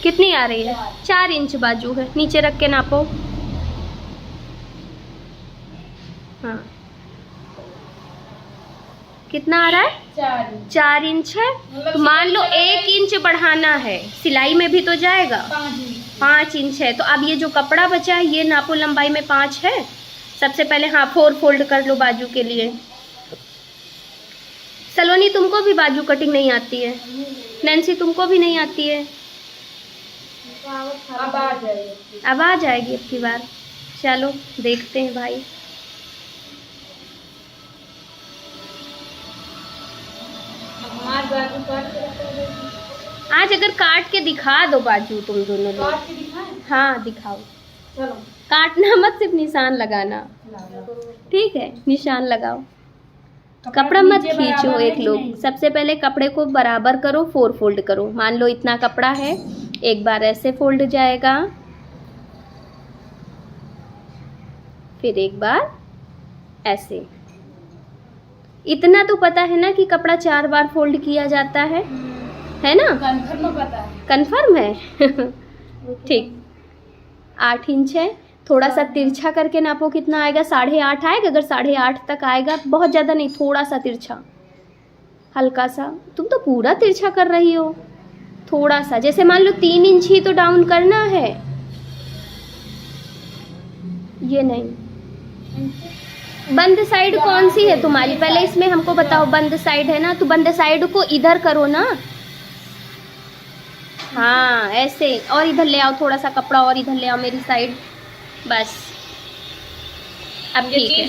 कितनी आ रही है? 4 इंच बाजू है। नीचे रख के नापो। हाँ, कितना आ रहा है? 4 इंच है। तो मान लो 1 इंच बढ़ाना है, सिलाई में भी तो जाएगा। 5 इंच है। तो अब ये जो कपड़ा बचा है ये नापो, लंबाई में 5 है। सबसे पहले हाँ 4 फोल्ड कर लो बाजू के लिए। सलोनी तुमको भी बाजू कटिंग नहीं आती है? नैन्सी तुमको भी नहीं आती है? अब आ जाएगी अब की बार। चलो देखते हैं भाई। आज अगर काट के दिखा दो बाजू तुम दोनों लोग। हाँ दिखाओ। चलो काटना मत, सिर्फ निशान लगाना। ठीक है, निशान लगाओ, कपड़ा मत खींचो। एक लोग सबसे पहले कपड़े को बराबर करो, 4 फोल्ड करो। मान लो इतना कपड़ा है, एक बार ऐसे फोल्ड जाएगा, फिर एक बार ऐसे। इतना तो पता है ना कि कपड़ा 4 बार फोल्ड किया जाता है ना? कंफर्म पता है? कंफर्म है। ठीक। 8 इंच है। थोड़ा सा तिरछा करके नापो, कितना आएगा? 8.5 आएगा। अगर 8.5 तक आएगा, बहुत ज़्यादा नहीं, थोड़ा सा तिरछा, हल्का सा। तुम तो पूरा तिरछा कर रही हो। थोड़ा सा, जैसे मान लो 3 इंच ही तो डाउन करना है। ये नहीं। बंद साइड कौन सी है तुम्हारी? पहले इसमें हमको बताओ। बंद साइड है ना, तो बंद साइड को इधर करो ना। हाँ ऐसे, और इधर ले आओ थोड़ा सा कपड़ा, और इधर ले आओ मेरी साइड। बस अब ठीक है।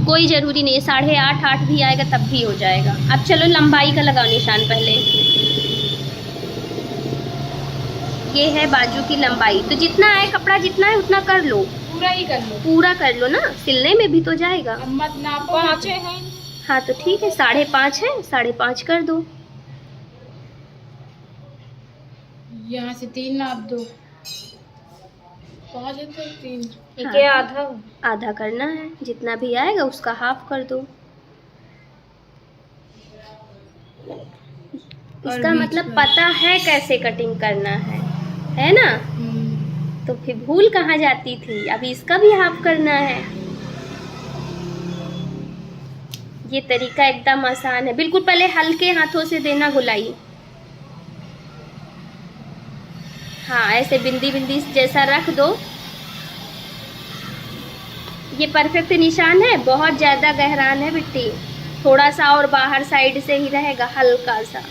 कोई जरूरी नहीं है, 8.5 8 भी आएगा तब भी हो जाएगा। अब चलो लंबाई का लगाओ निशान पहले। ये है बाजू की लंबाई। तो जितना है कपड़ा, जितना है उतना कर लो। पूरा ही कर लो। पूरा कर लो ना, सिलने में भी तो जाएगा। मत नापो। 5 है। हाँ तो ठीक है, 5.5 है, 5.5 कर दो। यहाँ से 3 नाप दो। 5 है तो 3। हाँ, ये आधा करना है। जितना भी आएगा उसका हाफ कर दो। इसका मतलब पता है कैसे कटिंग करना है ना? तो फिर भूल कहाँ जाती थी। अभी इसका भी हाफ करना है। ये तरीका एकदम आसान है बिल्कुल। पहले हल्के हाथों से देना गुलाई। हाँ ऐसे बिंदी बिंदी जैसा रख दो। ये परफेक्ट निशान है, बहुत ज़्यादा गहरान है बिट्टी। थोड़ा सा और बाहर साइड से ही रहेगा, हल्का सा।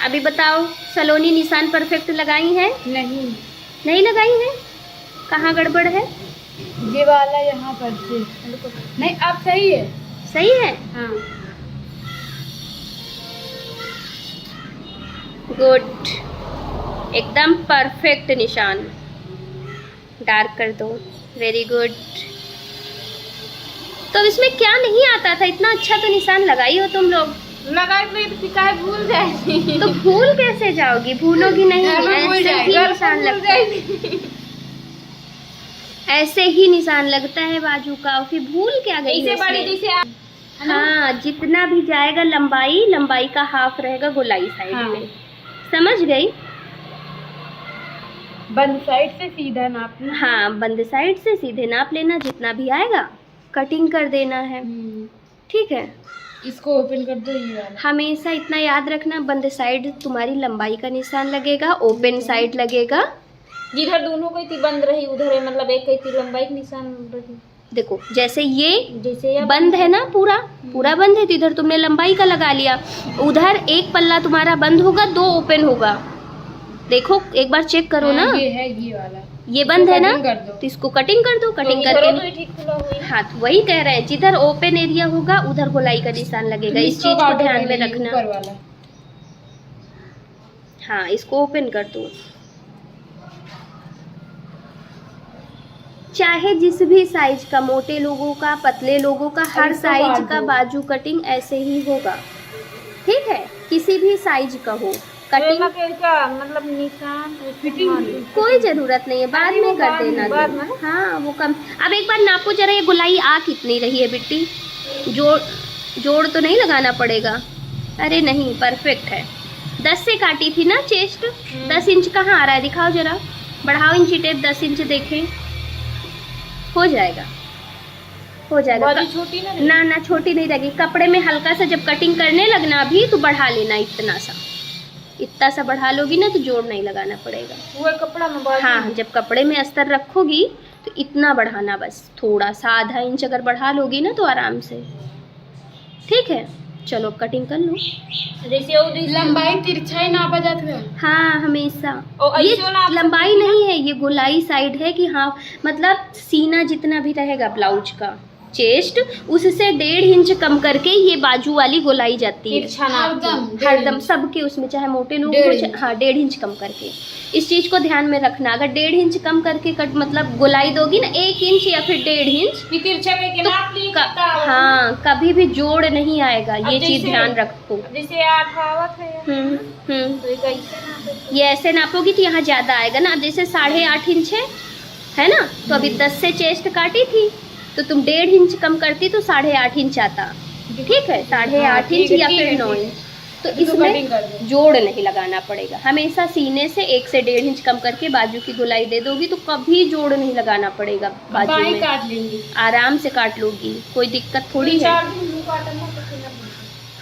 अभी बताओ सलोनी, निशान परफेक्ट लगाई है? नहीं लगाई है। कहाँ गड़बड़ है? ये वाला यहाँ पर से नहीं। अब सही है। सही है। हाँ गुड, एकदम परफेक्ट निशान। डार्क कर दो। Very good. तो इसमें क्या नहीं आता था? इतना अच्छा तो निशान लगाई हो तुम लोग। लगाए तो काहे भूल जाएगी? तो भूल कैसे जाओगी? भूलोगी नहीं। ऐसे ही निशान लगता है। ऐसे ही निशान लगता है बाजू का। फिर भूल क्या गई? हाँ जितना भी जाएगा लंबाई का हाफ रहेगा गोलाई साइड में। समझ गई? बंद साइड से सीधा नाप लेना। हाँ बंद साइड से सीधे नाप लेना। जितना भी आएगा कटिंग कर देना है। ठीक है, इसको ओपन कर दो। ये वाला हमेशा इतना याद रखना, बंद साइड तुम्हारी लंबाई का निशान लगेगा, ओपन साइड लगेगा। जिधर दोनों को बंद रही उधर है, मतलब एक लंबाई का निशान रही। देखो जैसे ये बंद है ना, पूरा बंद है, तो इधर तुमने लंबाई का लगा लिया। उधर एक पल्ला तुम्हारा बंद होगा, 2 ओपन होगा। देखो एक बार चेक करो ना। ये है ये वाला, ये बंद है ना, तो इसको कटिंग कर दो। कटिंग करके हाँ तो वही कह रहे हैं, जिधर ओपन एरिया होगा उधर गोलाई का निशान लगेगा। इस चीज को ध्यान में रखना। हाँ इसको ओपन कर दो। चाहे जिस भी साइज का, मोटे लोगों का, पतले लोगों का, हर साइज का बाजू कटिंग ऐसे ही होगा। ठीक है, किसी भी साइज का हो। कटिंग क्या मतलब निशान फिटिंग कोई जरूरत नहीं है, बाद में कर देना बाद तुम। में ना? हाँ वो कम। अब एक बार नापो जरा, ये गोलाई आ कितनी रही है बिट्टी? जोड़ तो नहीं लगाना पड़ेगा? अरे नहीं, परफेक्ट है। 10 से काटी थी ना चेस्ट? 10 इंच कहाँ आ रहा है, दिखाओ जरा, बढ़ाओ इंची टेप, 10 इंच देखें। हो जाएगा, हो जाएगा। छोटी ना छोटी नहीं रहेगी। कपड़े में हल्का सा जब कटिंग करने लगना अभी तो बढ़ा लेना, इतना सा बढ़ा लोगी ना तो जोड़ नहीं लगाना पड़ेगा। वो कपड़ा में हाँ, जब कपड़े में अस्तर रखोगी तो इतना बढ़ाना, बस थोड़ा सा, आधा इंच अगर बढ़ा लोगी ना तो आराम से। ठीक है, चलो कटिंग कर लो। जैसे लंबाई तिरछाई नापा जाता है। हाँ हमेशा। ये लंबाई नहीं है, ये गोलाई साइड है कि हाँ, मतलब सीना जितना भी रहेगा ब्लाउज का, चेस्ट उससे 1.5 इंच कम करके ये बाजू वाली गोलाई जाती है हरदम सबके उसमें, चाहे मोटे लोग हो, हाँ 1.5 इंच कम करके। इस चीज को ध्यान में रखना, अगर 1.5 इंच कम करके कट मतलब गोलाई दोगी ना 1 इंच या फिर 1.5 इंच तो हाँ कभी भी जोड़ नहीं आएगा, ये चीज ध्यान रखो। जैसे 8 आवत है तो ये ऐसे नापोगी तो यहाँ ज्यादा आएगा ना। अब जैसे 8.5 इंच है ना, तो अभी 10 से चेस्ट काटी थी तो तुम 1.5 इंच कम करती तो 8.5 इंच आता। ठीक है, 8.5 इंच या फिर 9 इंच। तो इसमें जोड़ नहीं लगाना पड़ेगा, हमेशा सीने से 1 से 1.5 इंच कम करके बाजू की गोलाई दे दोगी तो कभी जोड़ नहीं लगाना पड़ेगा। बाजू में काट लेंगी, आराम से काट लोगी, कोई दिक्कत थोड़ी है।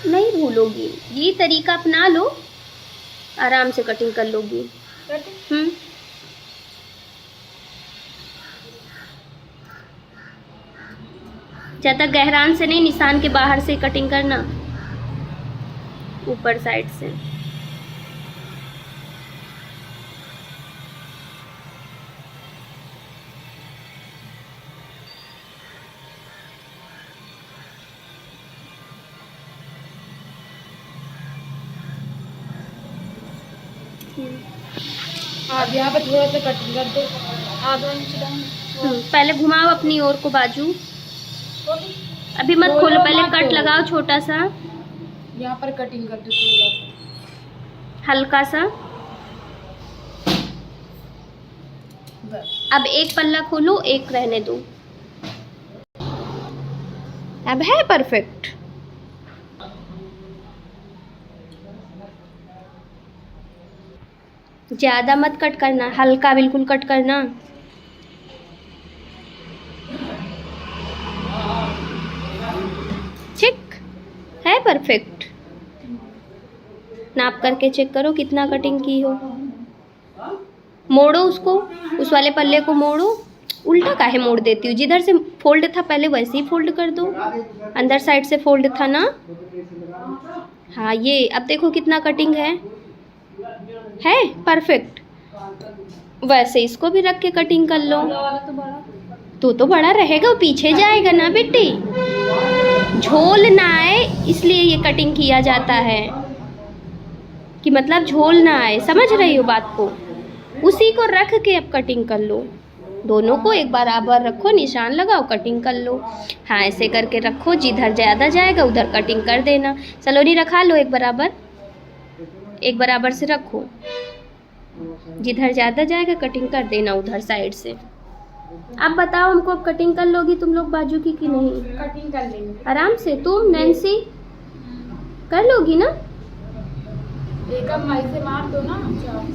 नहीं भूलोगी, ये तरीका अपना लो, आराम से कटिंग कर लोगी। ज़्यादा गहरान से नहीं, निशान के बाहर से कटिंग करना, ऊपर साइड से। आप यहाँ पे थोड़ा सा कटिंग कर दो, आधा इंच डाउन। पहले घुमाओ अपनी ओर को बाजू, अभी मत खोलो, पहले कट लगाओ छोटा सा, यहाँ पर कटिंग कर दो थोड़ा सा हल्का सा। अब एक पल्ला खोलो, एक रहने दो। अब है परफेक्ट। ज्यादा मत कट करना, हल्का बिल्कुल कट करना। ठीक है, परफेक्ट। नाप करके चेक करो कितना कटिंग की हो। मोड़ो उसको, उस वाले पल्ले को मोड़ो। उल्टा काहे मोड़ देती हूँ, जिधर से फोल्ड था पहले वैसे ही फोल्ड कर दो, अंदर साइड से फोल्ड था ना। हाँ ये अब देखो कितना कटिंग है परफेक्ट। वैसे इसको भी रख के कटिंग कर लो। तो बड़ा रहेगा, वो पीछे जाएगा ना बेटी, झोल ना आए इसलिए ये कटिंग किया जाता है, कि मतलब झोल ना आए, समझ रही हो बात को। उसी को रख के अब कटिंग कर लो, दोनों को एक बराबर रखो, निशान लगाओ, कटिंग कर लो। हाँ ऐसे करके रखो, जिधर ज़्यादा जाएगा उधर कटिंग कर देना। सलोनी रखा लो, एक बराबर से रखो, जिधर ज़्यादा जाएगा कटिंग कर देना उधर साइड से। अब बताओ हमको, अब कटिंग कर लोगी तुम लोग बाजू की कि नहीं? कटिंग कर लेंगे आराम से। तुम नैन्सी कर लोगी ना? एक अब माई से मार दो ना,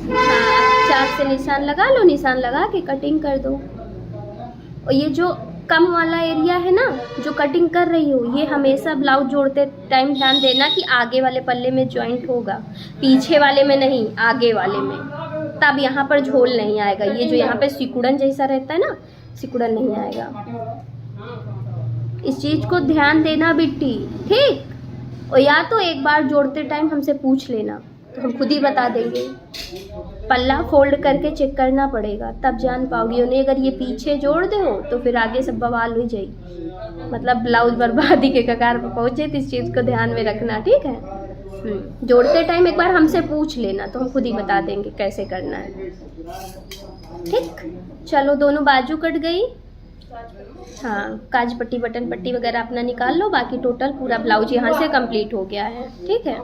हाँ चाक से निशान लगा लो, निशान लगा के कटिंग कर दो। और ये जो कम वाला एरिया है ना जो कटिंग कर रही हो, ये हमेशा ब्लाउज जोड़ते टाइम ध्यान देना कि आगे वाले पल्ले में जॉइंट होगा, पीछे वाले में नहीं, आगे वाले में, तब यहाँ पर झोल नहीं आएगा। ये जो यहाँ पे सिकुड़न जैसा रहता है ना, सिकुड़न नहीं आएगा। इस चीज को ध्यान देना बिट्टी, ठीक। और या तो एक बार जोड़ते टाइम हमसे पूछ लेना तो हम खुद ही बता देंगे। पल्ला फोल्ड करके चेक करना पड़ेगा तब जान पाओगी। उन्हें अगर ये पीछे जोड़ दो तो फिर आगे सब बवाल हो जाएगी, मतलब ब्लाउज बर्बादी के कगार पर पहुंचे। तो इस चीज़ को ध्यान में रखना, ठीक है। जोड़ते टाइम एक बार हमसे पूछ लेना तो हम खुद ही बता देंगे कैसे करना है, ठीक। चलो दोनों बाजू कट गई। हाँ काज पट्टी बटन पट्टी वगैरह अपना निकाल लो, बाकी टोटल पूरा ब्लाउज यहाँ से कंप्लीट हो गया है, ठीक है।